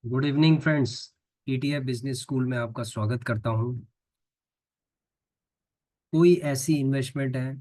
Good evening friends. TTA business school में आपका स्वागत करता हूं। कोई ऐसी इन्वेस्टमेंट है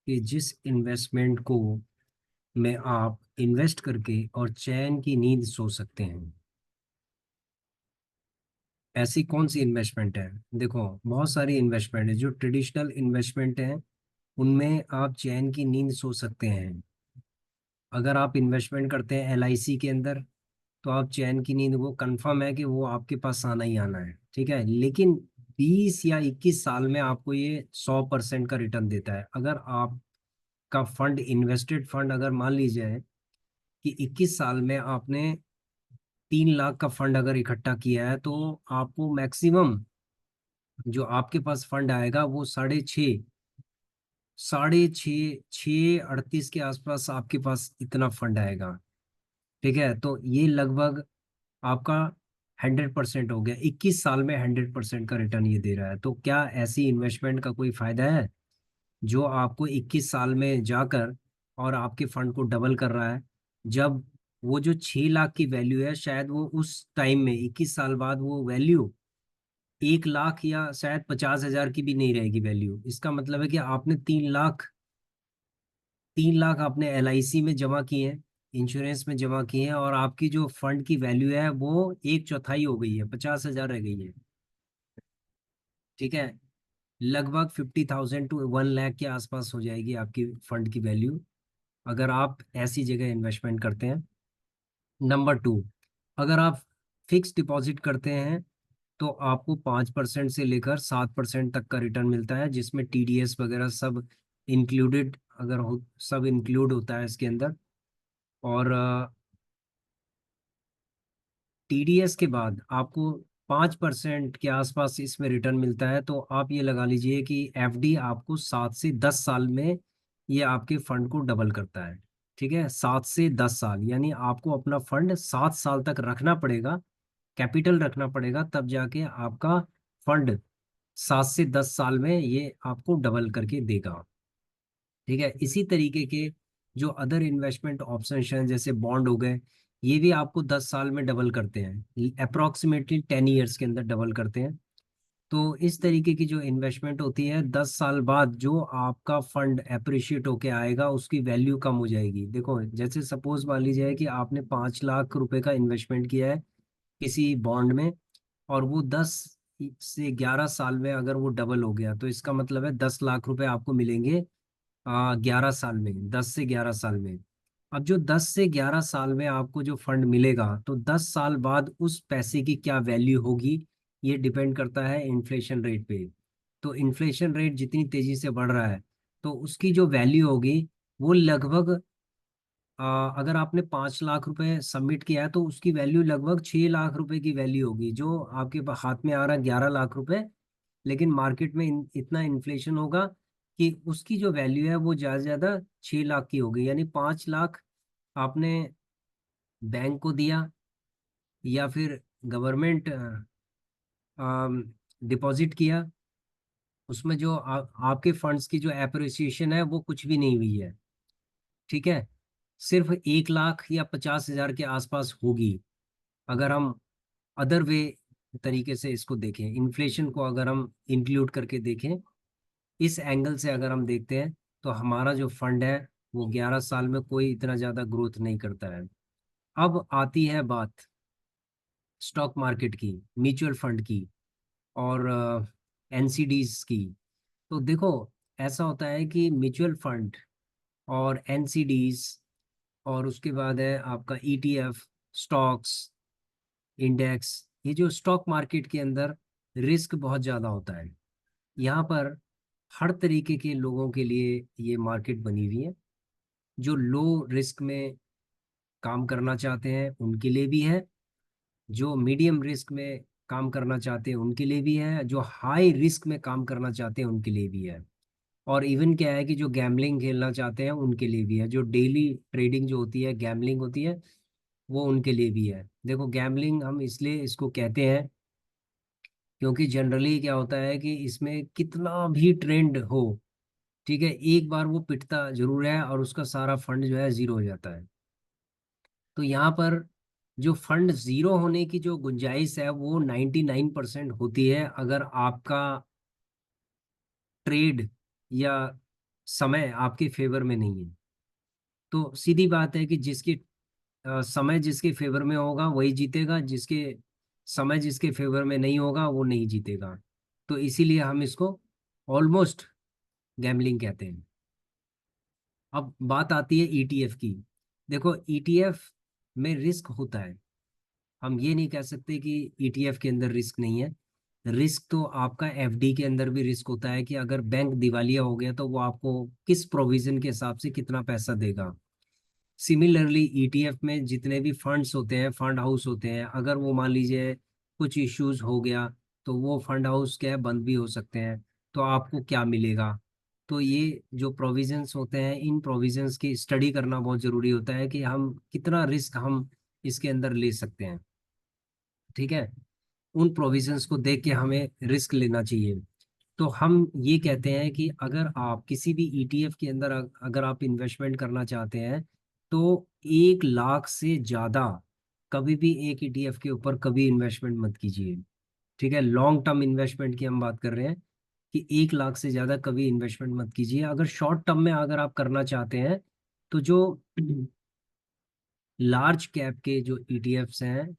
कि जिस इन्वेस्टमेंट को में आप इन्वेस्ट करके और चैन की नींद सो सकते हैं। ऐसी कौन सी इन्वेस्टमेंट है? देखो, बहुत सारी इन्वेस्टमेंट है। जो ट्रेडिशनल इन्वेस्टमेंट है उनमें आप चैन की नींद सो सकते हैं। अगर आप इन्वेस्टमेंट करते हैं एलआईसी के अंदर, तो आप चैन की नींद, वो कंफर्म है कि वो आपके पास आना ही आना है। ठीक है, लेकिन 20 या 21 साल में आपको ये 100% का रिटर्न देता है। अगर आपका फंड, इन्वेस्टेड फंड, अगर मान लीजिए कि 21 साल में आपने 3 लाख का फंड अगर इकट्ठा किया है, तो आपको मैक्सिमम जो आपके पास फंड आएगा वो साढ़े छः 38 के आसपास आपके पास इतना फंड आएगा। ठीक है, तो ये लगभग आपका 100% हो गया। 21 साल में 100% का रिटर्न ये दे रहा है। तो क्या ऐसी इन्वेस्टमेंट का कोई फायदा है जो आपको 21 साल में जाकर और आपके फंड को डबल कर रहा है? जब वो जो 6 लाख की वैल्यू है, शायद वो उस टाइम में 21 साल बाद वो वैल्यू 1 लाख या शायद 50,000 की भी नहीं रहेगी वैल्यू। इसका मतलब है कि आपने 3 लाख आपने एलआईसी में जमा किए हैं, इंश्योरेंस में जमा किए हैं, और आपकी जो फंड की वैल्यू है वो एक चौथाई हो गई है, 50,000 रह गई है। ठीक है, लगभग 50,000 to 1 लाख के आसपास हो जाएगी आपकी फंड की वैल्यू, अगर आप ऐसी जगह इन्वेस्टमेंट करते हैं। नंबर टू, अगर आप फिक्स डिपॉजिट करते हैं तो आपको 5% से लेकर 7% तक का रिटर्न मिलता है, जिसमें टीडीएस वगैरह सब इंक्लूडेड, अगर हो, सब इंक्लूड होता है इसके अंदर। और टीडीएस के बाद आपको 5% के आसपास इसमें रिटर्न मिलता है। तो आप ये लगा लीजिए कि एफडी आपको 7 से 10 साल में ये आपके फंड को डबल करता है। ठीक है, 7 से 10 साल, यानी आपको अपना फंड 7 साल तक रखना पड़ेगा, कैपिटल रखना पड़ेगा, तब जाके आपका फंड 7 से 10 साल में ये आपको डबल करके देगा। ठीक है, इसी तरीके के जो अदर इन्वेस्टमेंट ऑप्शन हैं, जैसे बॉन्ड हो गए, ये भी आपको 10 साल में डबल करते हैं, अप्रोक्सीमेटली 10 ईयर्स के अंदर डबल करते हैं। तो इस तरीके की जो इन्वेस्टमेंट होती है, 10 साल बाद जो आपका फंड अप्रिशिएट होके आएगा उसकी वैल्यू कम हो जाएगी। देखो, जैसे सपोज मान लीजिए कि आपने 5 लाख रुपए का इन्वेस्टमेंट किया है किसी बॉन्ड में, और वो 10 से 11 साल में अगर वो डबल हो गया, तो इसका मतलब है 10 लाख रुपए आपको मिलेंगे 11 साल में, 10 से 11 साल में। अब जो 10 से 11 साल में आपको जो फंड मिलेगा, तो 10 साल बाद उस पैसे की क्या वैल्यू होगी, ये डिपेंड करता है इन्फ्लेशन रेट पे। तो इन्फ्लेशन रेट जितनी तेजी से बढ़ रहा है, तो उसकी जो वैल्यू होगी वो लगभग, अगर आपने 5 लाख रुपए सबमिट किया है, तो उसकी वैल्यू लगभग 6 लाख रुपए की वैल्यू होगी, जो आपके हाथ में आ रहा है 11 लाख रुपए। लेकिन मार्केट में इतना इन्फ्लेशन होगा कि उसकी जो वैल्यू है वो ज्यादा से ज्यादा 6 लाख की होगी। यानी 5 लाख आपने बैंक को दिया, या फिर गवर्नमेंट डिपॉजिट किया, उसमें जो आपके फंड्स की जो एप्रिसिएशन है वो कुछ भी नहीं हुई है। ठीक है, सिर्फ 1 लाख या 50,000 के आसपास होगी। अगर हम अदर वे तरीके से इसको देखें, इन्फ्लेशन को अगर हम इंक्लूड करके देखें, इस एंगल से अगर हम देखते हैं, तो हमारा जो फंड है वो 11 साल में कोई इतना ज्यादा ग्रोथ नहीं करता है। अब आती है बात स्टॉक मार्केट की, म्यूचुअल फंड की, और एनसीडीज की। तो देखो, ऐसा होता है कि म्यूचुअल फंड और एनसीडीज, और उसके बाद है आपका ईटीएफ, स्टॉक्स, इंडेक्स, ये जो स्टॉक मार्केट के अंदर रिस्क बहुत ज़्यादा होता है। यहाँ पर हर तरीके के लोगों के लिए ये मार्केट बनी हुई है। जो लो रिस्क में काम करना चाहते हैं उनके लिए भी है, जो मीडियम रिस्क में काम करना चाहते हैं उनके लिए भी है, जो हाई रिस्क में काम करना चाहते हैं उनके लिए भी है। और इवन क्या है कि जो गैम्बलिंग खेलना चाहते हैं उनके लिए भी है, जो डेली ट्रेडिंग जो होती है, गैम्बलिंग होती है, वो उनके लिए भी है। देखो, गैम्बलिंग हम इसलिए इसको कहते हैं क्योंकि जनरली क्या होता है कि इसमें कितना भी ट्रेंड हो, ठीक है, एक बार वो पिटता जरूर है और उसका सारा फंड जो है जीरो हो जाता है। तो यहाँ पर जो फंड जीरो होने की जो गुंजाइश है वो 99% होती है, अगर आपका ट्रेड या समय आपके फेवर में नहीं है। तो सीधी बात है कि जिसकी समय जिसके फेवर में होगा वही जीतेगा, जिसके समय जिसके फेवर में नहीं होगा वो नहीं जीतेगा। तो इसीलिए हम इसको ऑलमोस्ट गैम्बलिंग कहते हैं। अब बात आती है ईटीएफ की। देखो, ईटीएफ में रिस्क होता है, हम ये नहीं कह सकते कि ईटीएफ के अंदर रिस्क नहीं है। रिस्क तो आपका एफडी के अंदर भी रिस्क होता है कि अगर बैंक दिवालिया हो गया तो वो आपको किस प्रोविजन के हिसाब से कितना पैसा देगा। सिमिलरली ईटीएफ में जितने भी फंड्स होते हैं, फंड हाउस होते हैं, अगर वो मान लीजिए कुछ इश्यूज हो गया तो वो फंड हाउस क्या है, बंद भी हो सकते हैं। तो आपको क्या मिलेगा। तो ये जो प्रोविजंस होते हैं, इन प्रोविजंस की स्टडी करना बहुत जरूरी होता है कि हम कितना रिस्क हम इसके अंदर ले सकते हैं। ठीक है, उन प्रोविजंस को देख के हमें रिस्क लेना चाहिए। तो हम ये कहते हैं कि अगर आप किसी भी ईटीएफ के अंदर अगर आप इन्वेस्टमेंट करना चाहते हैं तो 1 लाख से ज्यादा कभी भी एक ईटीएफ के ऊपर कभी इन्वेस्टमेंट मत कीजिए। ठीक है, लॉन्ग टर्म इन्वेस्टमेंट की हम बात कर रहे हैं कि 1 लाख से ज्यादा कभी इन्वेस्टमेंट मत कीजिए। अगर शॉर्ट टर्म में अगर आप करना चाहते हैं तो जो लार्ज कैप के जो ईटीएफ्स हैं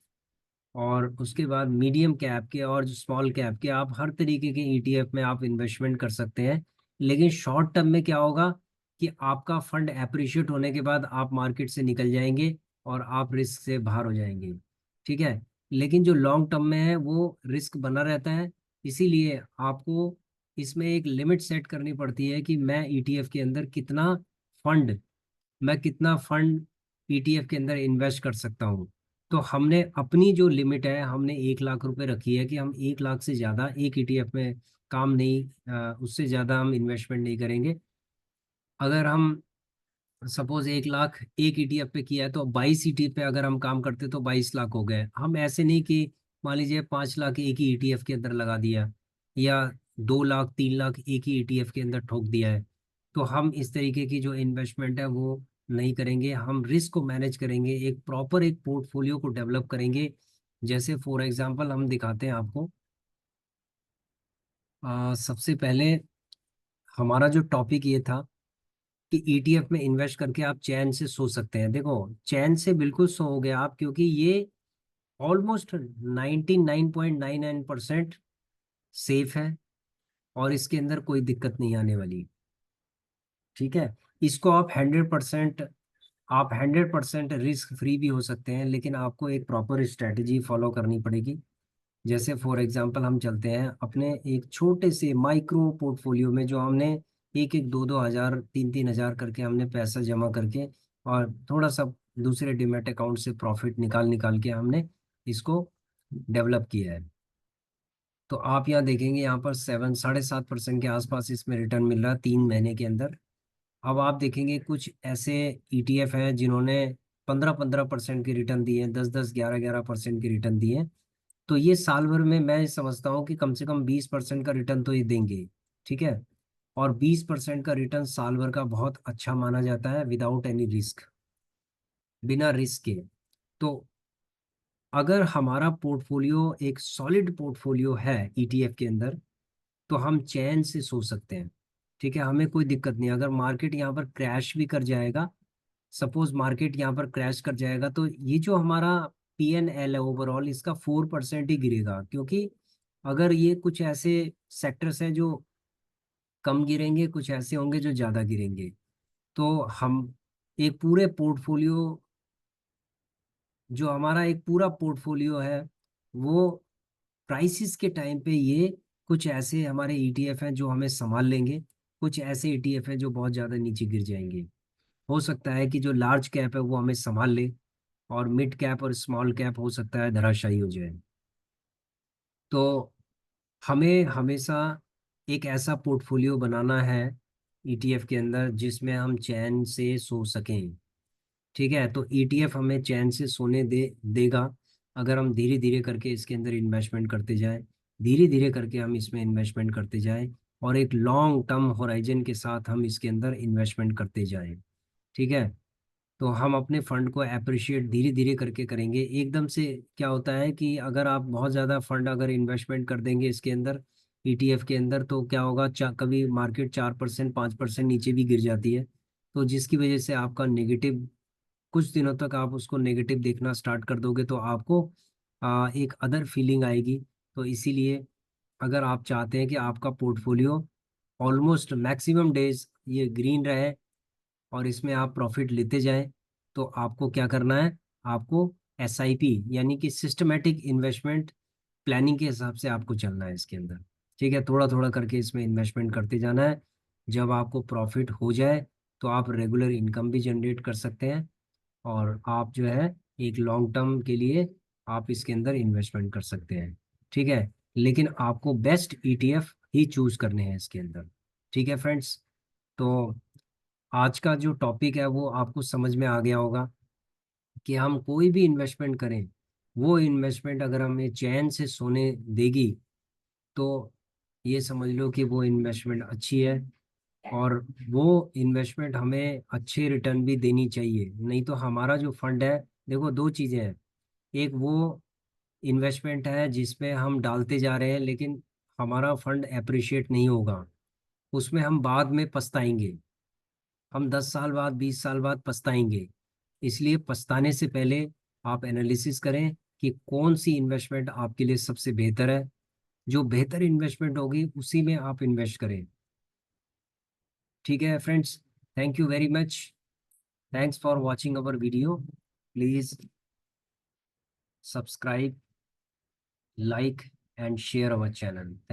और उसके बाद मीडियम कैप के और जो स्मॉल कैप के, आप हर तरीके के ईटीएफ में आप इन्वेस्टमेंट कर सकते हैं। लेकिन शॉर्ट टर्म में क्या होगा कि आपका फंड एप्रिशिएट होने के बाद आप मार्केट से निकल जाएंगे और आप रिस्क से बाहर हो जाएंगे। ठीक है, लेकिन जो लॉन्ग टर्म में है वो रिस्क बना रहता है। इसीलिए आपको इसमें एक लिमिट सेट करनी पड़ती है कि फंड मैं कितना फंड ईटीएफ के अंदर इन्वेस्ट कर सकता हूँ। तो हमने अपनी जो लिमिट है, हमने 1 लाख रुपए रखी है कि हम 1 लाख से ज्यादा एक ईटीएफ में काम नहीं, उससे ज्यादा हम इन्वेस्टमेंट नहीं करेंगे। अगर हम सपोज 1 लाख एक ईटीएफ पे किया है तो 22 ईटीएफ पे अगर हम काम करते तो 22 लाख हो गए। हम ऐसे नहीं कि मान लीजिए 5 लाख एक ही ईटीएफ के अंदर लगा दिया या 2 लाख 3 लाख एक ही ईटीएफ के अंदर ठोक दिया है। तो हम इस तरीके की जो इन्वेस्टमेंट है वो नहीं करेंगे। हम रिस्क को मैनेज करेंगे, एक प्रॉपर एक पोर्टफोलियो को डेवलप करेंगे। जैसे फॉर एग्जांपल हम दिखाते हैं आपको। सबसे पहले हमारा जो टॉपिक ये था कि ईटीएफ में इन्वेस्ट करके आप चैन से सो सकते हैं। देखो, चैन से बिल्कुल सोओगे आप, क्योंकि ये ऑलमोस्ट 99.99% सेफ है और इसके अंदर कोई दिक्कत नहीं आने वाली। ठीक है, इसको आप 100% रिस्क फ्री भी हो सकते हैं, लेकिन आपको एक प्रॉपर स्ट्रेटजी फॉलो करनी पड़ेगी। जैसे फॉर एग्जांपल हम चलते हैं अपने एक छोटे से माइक्रो पोर्टफोलियो में, जो हमने एक एक दो दो हजार तीन तीन हजार करके हमने पैसा जमा करके और थोड़ा सा दूसरे डिमेट अकाउंट से प्रॉफिट निकाल निकाल के हमने इसको डेवलप किया है। तो आप यहाँ देखेंगे, यहाँ पर 7 साढ़े 7% के आसपास इसमें रिटर्न मिल रहा है 3 महीने के अंदर। अब आप देखेंगे कुछ ऐसे ईटीएफ हैं जिन्होंने 15-15% के रिटर्न दिए हैं, 10-10 11-11% के रिटर्न दिए हैं। तो ये साल भर में मैं समझता हूँ कि कम से कम 20% का रिटर्न तो ये देंगे। ठीक है, और 20% का रिटर्न साल भर का बहुत अच्छा माना जाता है, विदाउट एनी रिस्क, बिना रिस्क के। तो अगर हमारा पोर्टफोलियो एक सॉलिड पोर्टफोलियो है ईटीएफ के अंदर तो हम चैन से सो सकते हैं। ठीक है, हमें कोई दिक्कत नहीं। अगर मार्केट यहाँ पर क्रैश भी कर जाएगा, सपोज मार्केट यहाँ पर क्रैश कर जाएगा, तो ये जो हमारा पीएनएल है ओवरऑल, इसका 4% ही गिरेगा। क्योंकि अगर ये कुछ ऐसे सेक्टर्स हैं जो कम गिरेंगे, कुछ ऐसे होंगे जो ज्यादा गिरेंगे। तो हम एक पूरे पोर्टफोलियो, जो हमारा एक पूरा पोर्टफोलियो है, वो क्राइसिस के टाइम पे ये कुछ ऐसे हमारे ईटीएफ हैं जो हमें संभाल लेंगे, कुछ ऐसे ईटीएफ हैं जो बहुत ज्यादा नीचे गिर जाएंगे। हो सकता है कि जो लार्ज कैप है वो हमें संभाल ले और मिड कैप और स्मॉल कैप हो सकता है धराशायी हो जाए। तो हमें हमेशा एक ऐसा पोर्टफोलियो बनाना है ईटीएफ के अंदर जिसमें हम चैन से सो सकें। ठीक है, तो ईटीएफ हमें चैन से सोने देगा अगर हम धीरे धीरे करके इसके अंदर इन्वेस्टमेंट करते जाएं, धीरे धीरे करके हम इसमें इन्वेस्टमेंट करते जाएं और एक लॉन्ग टर्म होराइजन के साथ हम इसके अंदर इन्वेस्टमेंट करते जाएं। ठीक है, तो हम अपने फंड को अप्रिशिएट धीरे धीरे करके करेंगे। एकदम से क्या होता है कि अगर आप बहुत ज़्यादा फंड अगर इन्वेस्टमेंट कर देंगे इसके अंदर, ईटीएफ के अंदर, तो क्या होगा, कभी मार्केट 4% 5% नीचे भी गिर जाती है, तो जिसकी वजह से आपका नेगेटिव, कुछ दिनों तक आप उसको नेगेटिव देखना स्टार्ट कर दोगे, तो आपको एक अदर फीलिंग आएगी। तो इसीलिए अगर आप चाहते हैं कि आपका पोर्टफोलियो ऑलमोस्ट मैक्सिमम डेज ये ग्रीन रहे और इसमें आप प्रॉफिट लेते जाएं, तो आपको क्या करना है, आपको एसआईपी यानी कि सिस्टमेटिक इन्वेस्टमेंट प्लानिंग के हिसाब से आपको चलना है इसके अंदर। ठीक है, थोड़ा थोड़ा करके इसमें इन्वेस्टमेंट करते जाना है। जब आपको प्रॉफिट हो जाए तो आप रेगुलर इनकम भी जनरेट कर सकते हैं, और आप जो है एक लॉन्ग टर्म के लिए आप इसके अंदर इन्वेस्टमेंट कर सकते हैं। ठीक है, लेकिन आपको बेस्ट ईटीएफ ही चूज करने हैं इसके अंदर। ठीक है फ्रेंड्स, तो आज का जो टॉपिक है वो आपको समझ में आ गया होगा कि हम कोई भी इन्वेस्टमेंट करें, वो इन्वेस्टमेंट अगर हमें चैन से सोने देगी, तो ये समझ लो कि वो इन्वेस्टमेंट अच्छी है, और वो इन्वेस्टमेंट हमें अच्छे रिटर्न भी देनी चाहिए। नहीं तो हमारा जो फंड है, देखो दो चीज़ें हैं, एक वो इन्वेस्टमेंट है जिसमें हम डालते जा रहे हैं लेकिन हमारा फंड एप्रिशिएट नहीं होगा, उसमें हम बाद में पछताएंगे, हम 10 साल बाद 20 साल बाद पछताएंगे। इसलिए पछताने से पहले आप एनालिसिस करें कि कौन सी इन्वेस्टमेंट आपके लिए सबसे बेहतर है, जो बेहतर इन्वेस्टमेंट होगी उसी में आप इन्वेस्ट करें। ठीक है friends, thank you very much, thanks for watching our video, please subscribe, like and share our channel.